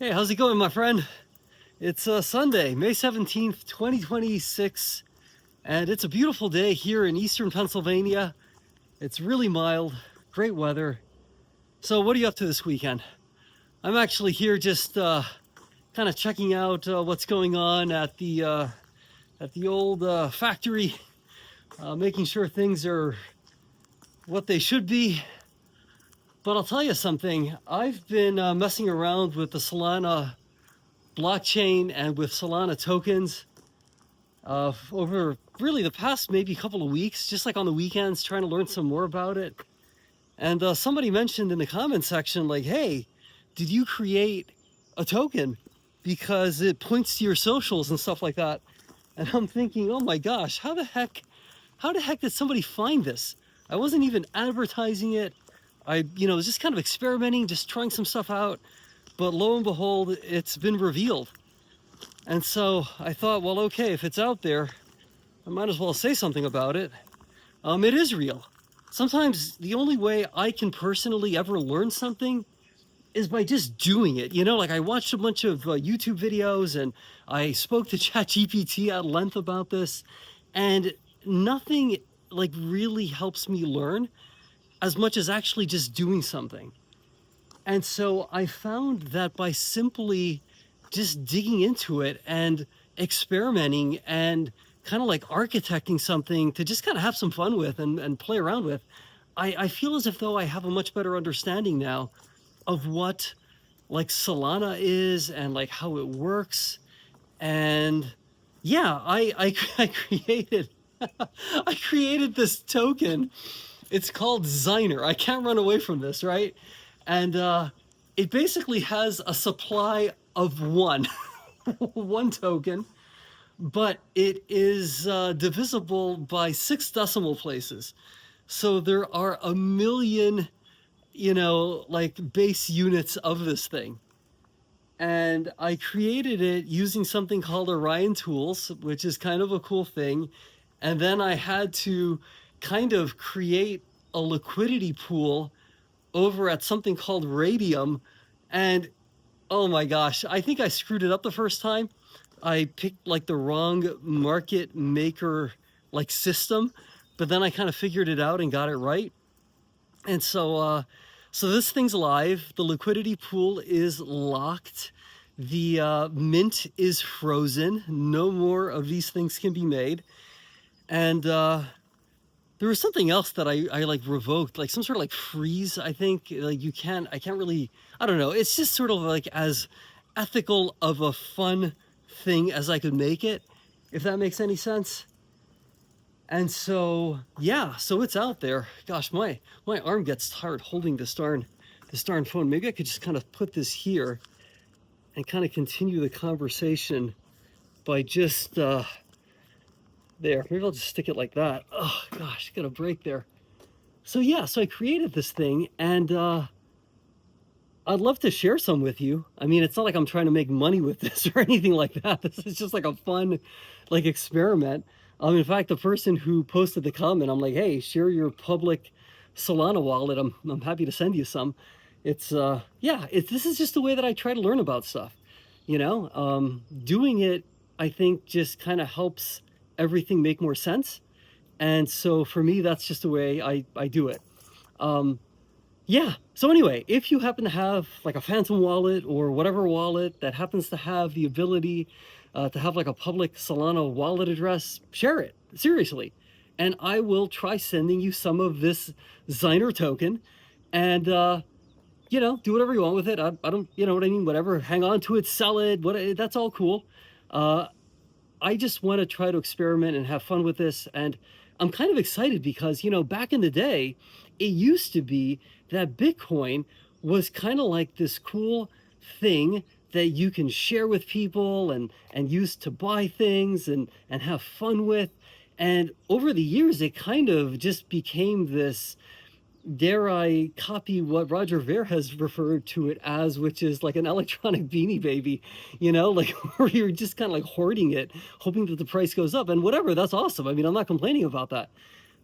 Hey, how's it going, my friend? It's Sunday, May 17th, 2026, and it's a beautiful day here in eastern Pennsylvania. It's really mild, great weather. So what are you up to this weekend? I'm actually here just kind of checking out what's going on at the old factory, making sure things are what they should be. But I'll tell you something, I've been messing around with the Solana blockchain and with Solana tokens over really the past maybe couple of weeks, just like on the weekends, trying to learn some more about it. And somebody mentioned in the comment section, like, hey, did you create a token? Because it points to your socials and stuff like that. And I'm thinking, oh my gosh, how the heck did somebody find this? I wasn't even advertising it. I was just kind of experimenting, just trying some stuff out. But lo and behold, it's been revealed. And so I thought, well, okay, if it's out there, I might as well say something about it. It is real. Sometimes the only way I can personally ever learn something is by just doing it. Like I watched a bunch of YouTube videos and I spoke to ChatGPT at length about this, and nothing like really helps me learn as much as actually just doing something. And so I found that by simply just digging into it and experimenting and kind of like architecting something to just kind of have some fun with and play around with, I feel as if though I have a much better understanding now of what like Solana is and like how it works. And yeah, I created I created this token. It's called Ziner. I can't run away from this, right? And it basically has a supply of one, one token, but it is divisible by 6 decimal places. So there are 1 million, like base units of this thing. And I created it using something called Orion Tools, which is kind of a cool thing. And then I had to kind of create a liquidity pool over at something called Radium. And oh my gosh, I think I screwed it up the first time. I picked like the wrong market maker like system, but then I kind of figured it out and got it right. And so this thing's live. The liquidity pool is locked. The mint is frozen. No more of these things can be made. And there was something else that I like revoked, like some sort of like freeze, I think. Like I can't really, I don't know. It's just sort of like as ethical of a fun thing as I could make it, if that makes any sense. And so, yeah, so it's out there. Gosh, my arm gets tired holding this darn phone. Maybe I could just kind of put this here and kind of continue the conversation by just, there. Maybe I'll just stick it like that. Oh gosh, got a break there. So yeah, so I created this thing, and I'd love to share some with you. I mean, it's not like I'm trying to make money with this or anything like that. This is just like a fun, like experiment. In fact, the person who posted the comment, I'm like, hey, share your public Solana wallet. I'm happy to send you some. It's this is just the way that I try to learn about stuff. Doing it, I think, just kind of helps everything make more sense. And so for me, that's just the way I do it. Yeah, so anyway, if you happen to have like a phantom wallet or whatever wallet that happens to have the ability to have like a public Solana wallet address, share it, seriously. And I will try sending you some of this Ziner token, and do whatever you want with it. I don't, you know what I mean, whatever, hang on to it, sell it, that's all cool. I just want to try to experiment and have fun with this. And I'm kind of excited because, back in the day, it used to be that Bitcoin was kind of like this cool thing that you can share with people and use to buy things and have fun with. And over the years, it kind of just became this, dare I copy what Roger Ver has referred to it as, which is like an electronic Beanie Baby, like where you're just kind of like hoarding it, hoping that the price goes up, and whatever, that's awesome. I mean, I'm not complaining about that,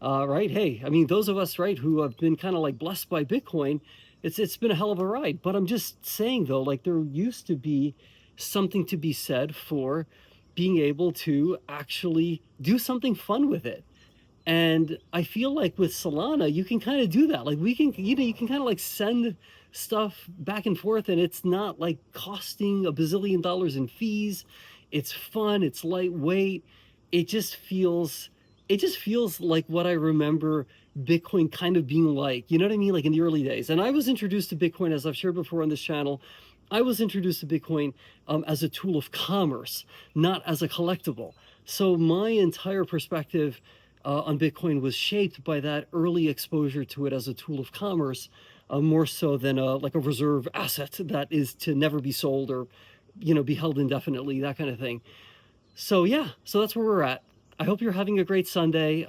right? Hey, I mean, those of us, right, who have been kind of like blessed by Bitcoin, it's been a hell of a ride. But I'm just saying though, like there used to be something to be said for being able to actually do something fun with it. And I feel like with Solana, you can kind of do that. Like we can, you can kind of like send stuff back and forth, and it's not like costing a bazillion dollars in fees. It's fun. It's lightweight. It just feels, it just feels like what I remember Bitcoin kind of being like. You know what I mean? Like in the early days. And I was introduced to Bitcoin, as I've shared before on this channel. I was introduced to Bitcoin as a tool of commerce, not as a collectible. So my entire perspective on Bitcoin was shaped by that early exposure to it as a tool of commerce, more so than like a reserve asset that is to never be sold or, be held indefinitely, that kind of thing. So yeah, so that's where we're at. I hope you're having a great Sunday.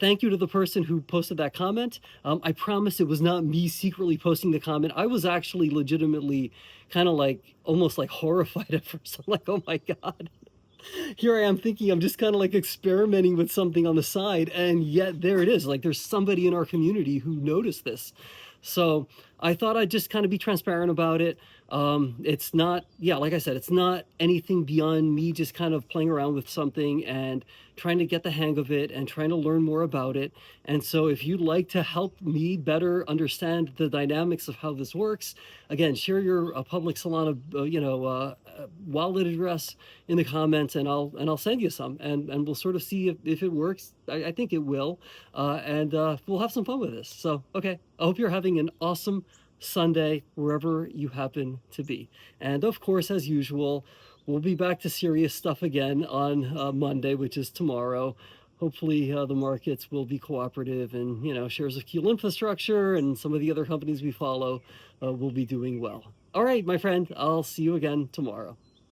Thank you to the person who posted that comment. I promise it was not me secretly posting the comment. I was actually legitimately kind of like almost like horrified at first. I'm like, oh my God. Here I am thinking I'm just kind of like experimenting with something on the side, and yet there it is. Like there's somebody in our community who noticed this. So I thought I'd just kind of be transparent about it. It's not, yeah, like I said, it's not anything beyond me just kind of playing around with something and trying to get the hang of it and trying to learn more about it. And so if you'd like to help me better understand the dynamics of how this works, again, share your public Solana, wallet address in the comments, and I'll send you some, and we'll sort of see if it works. I think it will, and we'll have some fun with this. So, okay, I hope you're having an awesome Sunday wherever you happen to be. And of course, as usual, we'll be back to serious stuff again on Monday, which is tomorrow. Hopefully the markets will be cooperative, and shares of Keel Infrastructure and some of the other companies we follow will be doing well. All right, my friend, I'll see you again tomorrow.